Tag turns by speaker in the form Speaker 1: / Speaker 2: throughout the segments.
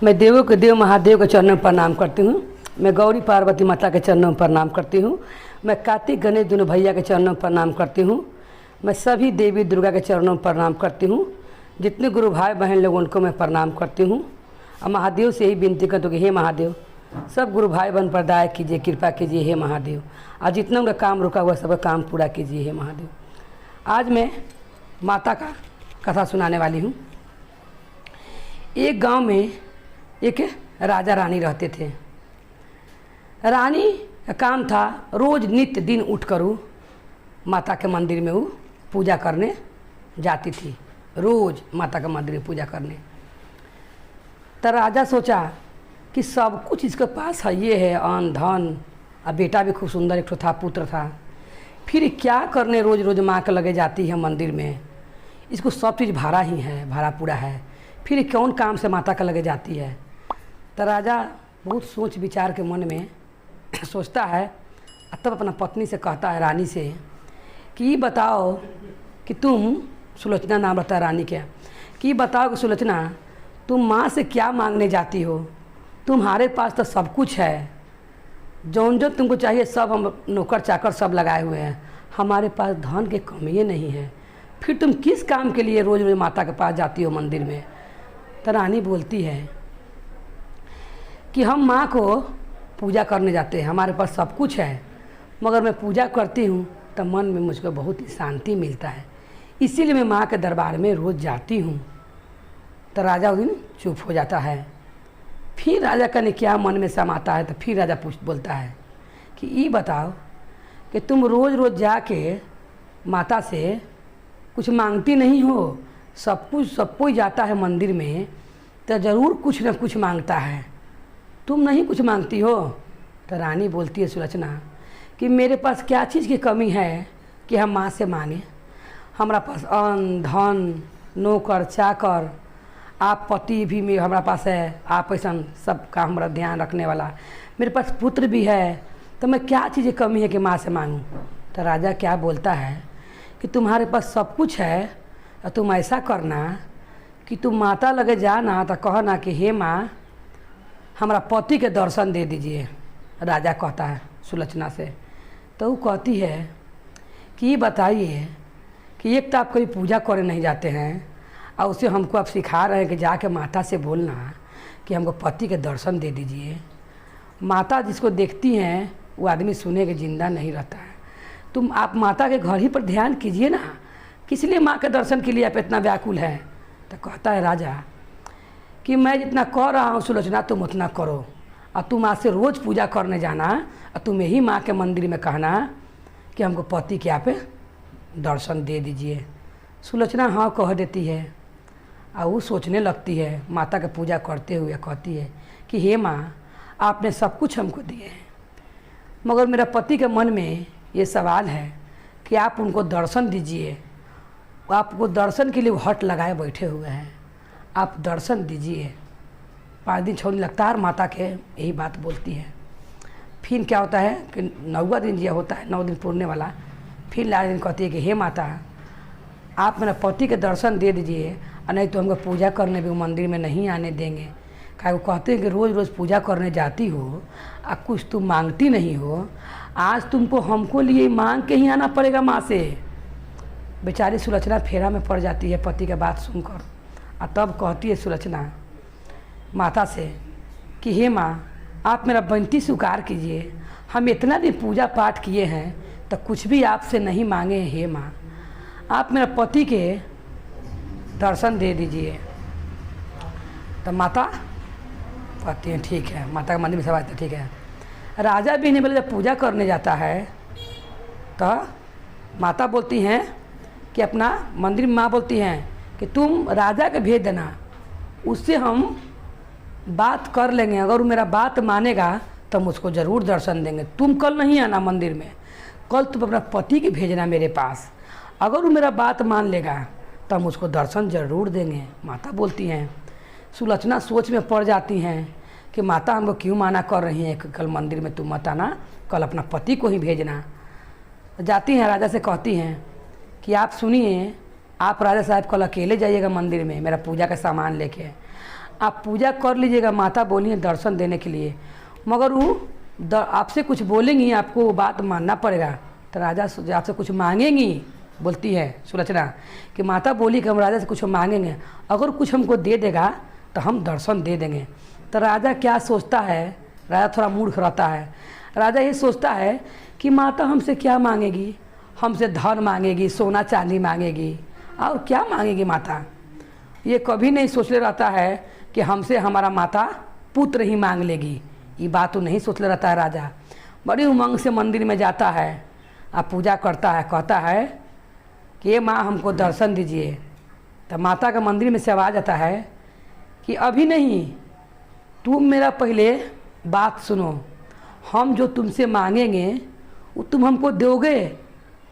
Speaker 1: मैं देवों के देव महादेव के चरणों में प्रणाम करती हूँ। मैं गौरी पार्वती माता के चरणों में प्रणाम करती हूँ। मैं कार्तिक गणेश दोनों भैया के चरणों में प्रणाम करती हूँ। मैं सभी देवी दुर्गा के चरणों में प्रणाम करती हूँ। जितने गुरु भाई बहन लोग उनको मैं प्रणाम करती हूँ। और महादेव से यही विनती करती हूँ कि हे महादेव, सब गुरु भाई बहन पर दया कीजिए, कृपा कीजिए हे महादेव। आज जितना उनका काम रुका हुआ सबका काम पूरा कीजिए हे महादेव। आज मैं माता का कथा सुनाने वाली हूँ। एक गांव में एक राजा रानी रहते थे। रानी का काम था रोज़ नित्य दिन उठ कर वो माता के मंदिर में वो पूजा करने जाती थी। रोज़ माता के मंदिर में पूजा करने। तो राजा सोचा कि सब कुछ इसके पास है, ये है अन्न धन, और बेटा भी खूब सुंदर एक था, पुत्र था, फिर क्या करने रोज़ रोज़ माँ के लगे जाती है मंदिर में। इसको सब चीज़ भाड़ा ही है, भाड़ा पूरा है, फिर कौन काम से माता के लगे जाती है। तो राजा बहुत सोच विचार के मन में सोचता है, तब अपना पत्नी से कहता है, रानी से, कि ये बताओ कि तुम, सुलोचना नाम रहता है रानी के, कि बताओ कि सुलोचना, तुम माँ से क्या मांगने जाती हो? तुम्हारे पास तो सब कुछ है, जौन जो तुमको चाहिए सब हम नौकर चाकर सब लगाए हुए हैं, हमारे पास धन की कमी नहीं है, फिर तुम किस काम के लिए रोज़ रोज़ माता के पास जाती हो मंदिर में? तो रानी बोलती है कि हम माँ को पूजा करने जाते हैं, हमारे पास सब कुछ है, मगर मैं पूजा करती हूँ तो मन में मुझको बहुत ही शांति मिलता है, इसीलिए मैं माँ के दरबार में रोज़ जाती हूँ। तो राजा उस दिन चुप हो जाता है। फिर राजा का ने क्या मन में समाता है, तो फिर राजा बोलता है कि ये बताओ कि तुम रोज़ रोज़ जाके माता से कुछ मांगती नहीं हो? सब कोई जाता है मंदिर में तो ज़रूर कुछ न कुछ मांगता है, तुम नहीं कुछ मांगती हो? तो रानी बोलती है, सुलोचना, कि मेरे पास क्या चीज़ की कमी है कि हम माँ से मांगे? हमारा पास अन्न धन, नौकर चाकर, आप पति भी में हमारा पास है, आप ऐसा सब का हमारा ध्यान रखने वाला, मेरे पास पुत्र भी है, तो मैं क्या चीज़ की कमी है कि माँ से मांगूँ? तो राजा क्या बोलता है कि तुम्हारे पास सब कुछ है, और तुम ऐसा करना कि तुम माता लगे जाना तो कहना कि हे माँ, हमारा पति के दर्शन दे दीजिए। राजा कहता है सुलोचना से। तो वो कहती है कि ये बताइए कि एक तो आप कभी पूजा करने नहीं जाते हैं, और उसे हमको आप सिखा रहे हैं कि जाके माता से बोलना कि हमको पति के दर्शन दे दीजिए। माता जिसको देखती हैं वो आदमी सुने के जिंदा नहीं रहता है। तुम आप माता के घर ही पर ध्यान कीजिए ना, किस लिए माँ के दर्शन के लिए आप इतना व्याकुल हैं? तो कहता है राजा कि मैं जितना कर रहा हूँ सुलोचना, तुम उतना करो, और तुम आज से रोज़ पूजा करने जाना, और तुम यही माँ के मंदिर में कहना कि हमको पति के आप दर्शन दे दीजिए। सुलोचना हाँ कह देती है, और वो सोचने लगती है माता का पूजा करते हुए, कहती है कि हे माँ, आपने सब कुछ हमको दिए हैं, मगर मेरा पति के मन में ये सवाल है कि आप उनको दर्शन दीजिए। आपको दर्शन के लिए वो हट लगाए बैठे हुए हैं, आप दर्शन दीजिए। 5 दिन 6 दिन लगता है, माता के यही बात बोलती है। फिर क्या होता है कि 9वां दिन जो होता है, 9 दिन पूरने वाला, फिर लास्ट दिन कहती है कि हे माता, आप मेरा पति के दर्शन दे दीजिए, और नहीं तो हमको पूजा करने भी मंदिर में नहीं आने देंगे। वो कहते हैं कि रोज़ रोज़ पूजा करने जाती हो और कुछ तुम मांगती नहीं हो, आज तुमको हमको लिए मांग के ही आना पड़ेगा माँ से। बेचारी सुलोचना फेरा में पड़ जाती है पति की बात सुनकर, और तब कहती है सुलोचना माता से कि हे माँ, आप मेरा विनती स्वीकार कीजिए, हम इतना दिन पूजा पाठ किए हैं तो कुछ भी आपसे नहीं मांगे हैं। हे माँ, आप मेरा पति के दर्शन दे दीजिए। तो माता कहती है ठीक है, माता के मंदिर में सब आते ठीक है। राजा भी नहीं बोले, जब पूजा करने जाता है तो माता बोलती हैं कि अपना मंदिर में माँ बोलती हैं कि तुम राजा के भेज देना, उससे हम बात कर लेंगे, अगर वो मेरा बात मानेगा तो हम उसको ज़रूर दर्शन देंगे। तुम कल नहीं आना मंदिर में, कल तुम अपना पति के भेजना मेरे पास, अगर वो मेरा बात मान लेगा तो हम उसको दर्शन ज़रूर देंगे। माता बोलती हैं। सुलोचना सोच में पड़ जाती हैं कि माता हमको क्यों माना कर रही हैं कि कल मंदिर में तुम मत आना, कल अपना पति को ही भेजना। जाती हैं राजा से कहती हैं कि आप सुनिए, आप राजा साहब कल अकेले जाइएगा मंदिर में मेरा पूजा का सामान लेके, आप पूजा कर लीजिएगा, माता बोली है दर्शन देने के लिए, मगर वो आपसे कुछ बोलेंगी, आपको वो बात मानना पड़ेगा। तो राजा आपसे कुछ मांगेंगी, बोलती है सुलोचना कि माता बोली कि हम राजा से कुछ मांगेंगे, अगर कुछ हमको दे देगा तो हम दर्शन दे देंगे। तो राजा क्या सोचता है, राजा थोड़ा मूर्ख रहता है। राजा ये सोचता है कि माता हमसे क्या मांगेगी, हमसे धन मांगेगी, सोना चांदी मांगेगी, और क्या मांगेगी माता। ये कभी नहीं सोच ले रहता है कि हमसे हमारा माता पुत्र ही मांग लेगी, ये बात तो नहीं सोच ले रहता है। राजा बड़ी उमंग से मंदिर में जाता है, आप पूजा करता है, कहता है कि ये माँ हमको दर्शन दीजिए। तो माता का मंदिर में से आवाज़ आता है कि अभी नहीं, तुम मेरा पहले बात सुनो, हम जो तुमसे मांगेंगे वो तुम हमको दोगे।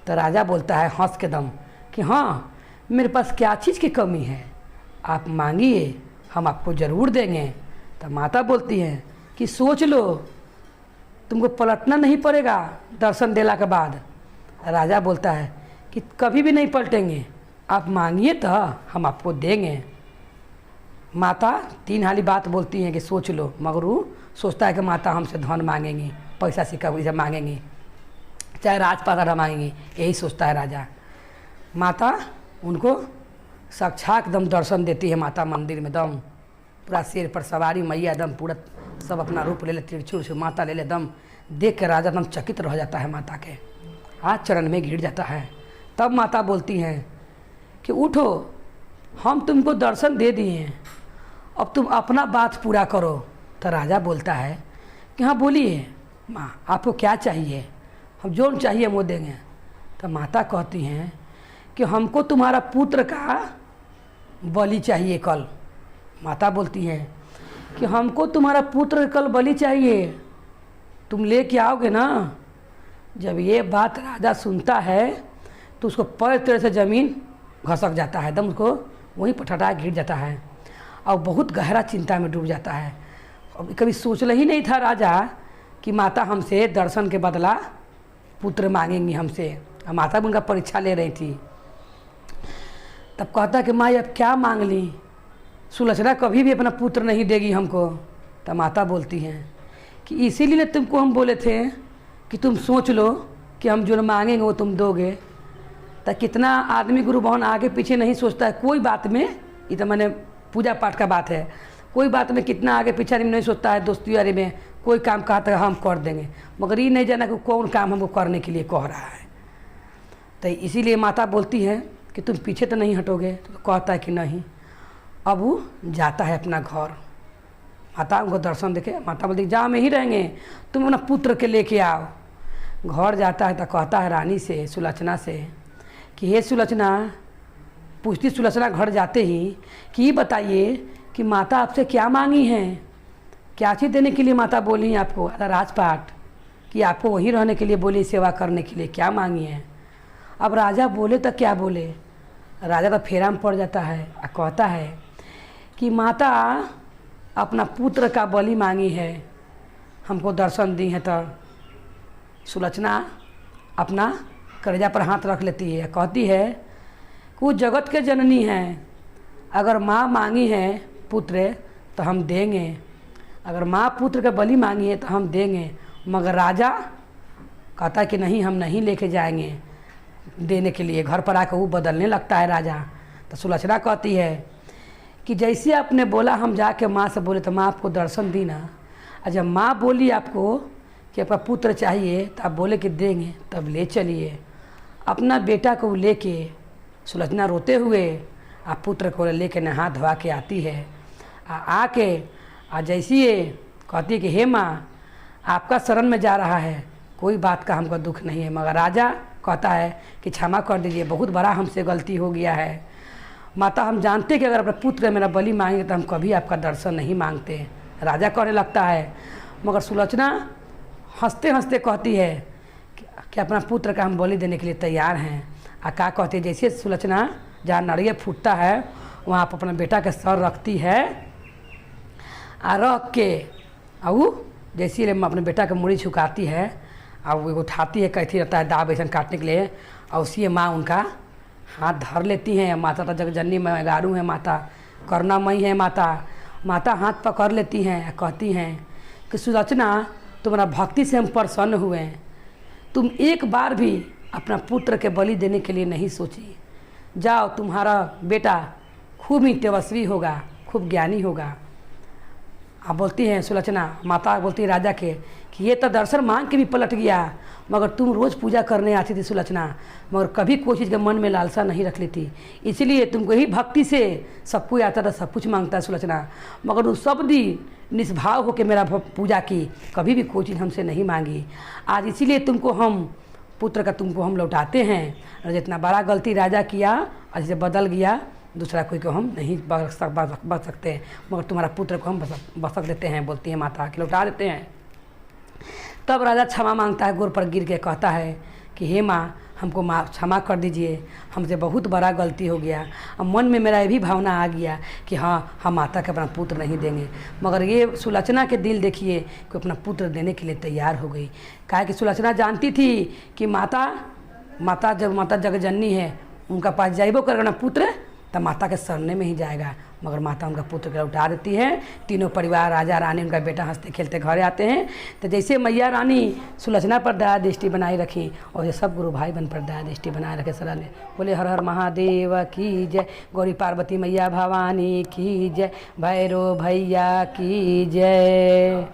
Speaker 1: तो राजा बोलता है हंस के दम कि हाँ, मेरे पास क्या चीज़ की कमी है, आप मांगिए, हम आपको ज़रूर देंगे। तो माता बोलती है कि सोच लो, तुमको पलटना नहीं पड़ेगा दर्शन देला के बाद। राजा बोलता है कि कभी भी नहीं पलटेंगे, आप मांगिए तो हम आपको देंगे। माता 3 हाली बात बोलती हैं कि सोच लो, मगर वो सोचता है कि माता हमसे धन मांगेंगी, पैसा सिक्का वैसा मांगेंगी, चाहे राजपाट मांगेंगी, यही सोचता है राजा। माता उनको साक्षात दम दर्शन देती है। माता मंदिर में दम पूरा शेर पर सवारी मैया दम पूरा सब अपना रूप ले ले, त्रिशूल से माता ले ले दम, देख के राजा दम चकित रह जाता है, माता के हाथ चरण में गिर जाता है। तब माता बोलती हैं कि उठो, हम तुमको दर्शन दे दिए हैं, अब तुम अपना बात पूरा करो। तो राजा बोलता है कि हाँ बोलिए माँ, आपको क्या चाहिए, हम जो चाहिए वो देंगे। तो माता कहती हैं कि हमको तुम्हारा पुत्र का बलि चाहिए कल। माता बोलती हैं कि हमको तुम्हारा पुत्र कल बलि चाहिए, तुम लेके आओगे ना। जब ये बात राजा सुनता है तो उसको पैर तेरे से ज़मीन घसक जाता है, दम उसको वहीं पटटा गिर जाता है और बहुत गहरा चिंता में डूब जाता है। अब कभी सोच ही नहीं था राजा कि माता हमसे दर्शन के बदला पुत्र मांगेंगी हमसे, और माता भी उनका परीक्षा ले रही थी। तब कहता कि माँ अब क्या मांग ली, सुलोचना कभी भी अपना पुत्र नहीं देगी हमको। तब माता बोलती हैं कि इसीलिए तुमको हम बोले थे कि तुम सोच लो कि हम जो मांगेंगे वो तुम दोगे। तो कितना आदमी गुरु बहन आगे पीछे नहीं सोचता है कोई बात में, ये तो मैंने पूजा पाठ का बात है, कोई बात में कितना आगे पीछे नहीं सोचता है। दोस्ती यारी में कोई काम कहता है हम कर देंगे, मगर ये नहीं जाना कि कौन काम हमको करने के लिए कह रहा है। तो इसीलिए माता बोलती है कि तुम पीछे तो नहीं हटोगे। तो कहता है कि नहीं। अब वो जाता है अपना घर, माता उनको दर्शन देखे, माता बोलती जहाँ में ही रहेंगे, तुम अपना पुत्र के लेके आओ। घर जाता है तो कहता है रानी से, सुलोचना से कि हे सुलोचना, पूछती सुलोचना घर जाते ही कि बताइए कि माता आपसे क्या मांगी हैं, क्या चीज़ देने के लिए माता बोली हैं आपको, राजपाट कि आपको वहीं रहने के लिए बोली, सेवा करने के लिए क्या मांगी है। अब राजा बोले तो क्या बोले, राजा तो फेरा में पड़ जाता है और कहता है कि माता अपना पुत्र का बलि मांगी है, हमको दर्शन दी है। तो सुलोचना अपना कलेजा पर हाथ रख लेती है, कहती है कि वो जगत के जननी हैं, अगर माँ मांगी है पुत्र तो हम देंगे, अगर माँ पुत्र का बलि मांगी है तो हम देंगे। मगर राजा कहता है कि नहीं, हम नहीं लेके जाएंगे देने के लिए। घर पर आकर वो बदलने लगता है राजा। तो सुलोचना कहती है कि जैसे आपने बोला हम जाके माँ से बोले तो माँ आपको दर्शन दी ना, और जब माँ बोली आपको कि आपका पुत्र चाहिए तो आप बोले कि देंगे, तब ले चलिए। अपना बेटा को लेके सुलोचना रोते हुए आप पुत्र को लेके नहा धोवा के आती है। आके जैसी ये कहती है कि हे माँ, आपका शरण में जा रहा है, कोई बात का हमको दुख नहीं है। मगर राजा कहता है कि क्षमा कर दीजिए, बहुत बड़ा हमसे गलती हो गया है। माता हम जानते कि अगर अपना पुत्र मेरा बलि मांगेंगे तो हम कभी आपका दर्शन नहीं मांगते। राजा कहने लगता है, मगर सुलोचना हंसते हंसते कहती है कि अपना पुत्र का हम बलि देने के लिए तैयार हैं। क्या कहती है, जैसे सुलोचना जहाँ नारियल फूटता है वहाँ पर अपना बेटा के सर रखती है, रख के और जैसे अपने बेटा के मुड़ी झुकाती है और वो उठाती है, कहती रहता है दाव ऐसा काटने के लिए, और उसी माँ उनका हाथ धर लेती हैं। माता तो जगजननी में गारू है, माता करुणामयी है माता, माता हाथ पकड़ लेती हैं, कहती हैं कि सुलोचना, तुम्हारा भक्ति से हम प्रसन्न हुए हैं। तुम एक बार भी अपना पुत्र के बलि देने के लिए नहीं सोची। जाओ, तुम्हारा बेटा खूब ही तेजस्वी होगा, खूब ज्ञानी होगा। आप बोलती हैं सुलोचना, माता बोलती है राजा के कि ये तो दर्शन मांग के भी पलट गया, मगर तुम रोज़ पूजा करने आती थी सुलोचना, मगर कभी कोई चीज़ के मन में लालसा नहीं रख लेती, इसलिए तुमको ही भक्ति से सब कोई आता था, सब कुछ मांगता है सुलोचना, मगर उस सब दिन निष्भाव होकर मेरा पूजा की, कभी भी कोई चीज़ हमसे नहीं मांगी। आज इसीलिए तुमको हम पुत्र का तुमको हम लौटाते हैं। और जितना बड़ा गलती राजा किया, आज से बदल गया, दूसरा कोई को हम नहीं बच सकते, मगर तुम्हारा पुत्र को हम बसक देते हैं, बोलती है माता कि लौटा देते हैं। तब राजा क्षमा मांगता है, गोर पर गिर के कहता है कि हे माँ, हमको क्षमा कर दीजिए, हमसे बहुत बड़ा गलती हो गया। अब मन में मेरा ये भी भावना आ गया कि हाँ, हम माता के अपना पुत्र नहीं देंगे, मगर ये सुलोचना के दिल देखिए कि अपना पुत्र देने के लिए तैयार हो गई। काहे कि सुलोचना जानती थी कि माता जब माता जगजननी है, उनका पास जाइबो कर अपना पुत्र तब माता के सरने में ही जाएगा, मगर माता उनका पुत्र को उठा देती है। तीनों परिवार, राजा रानी, उनका बेटा हंसते खेलते घर आते हैं। तो जैसे मैया रानी सुलोचना पर दया दृष्टि बनाई रखी, और ये सब गुरु भाई बन पर दया दृष्टि बनाए रखे। सर ने बोले हर हर महादेव की जय, गौरी पार्वती मैया भवानी की जय, भैरव भैया की जय।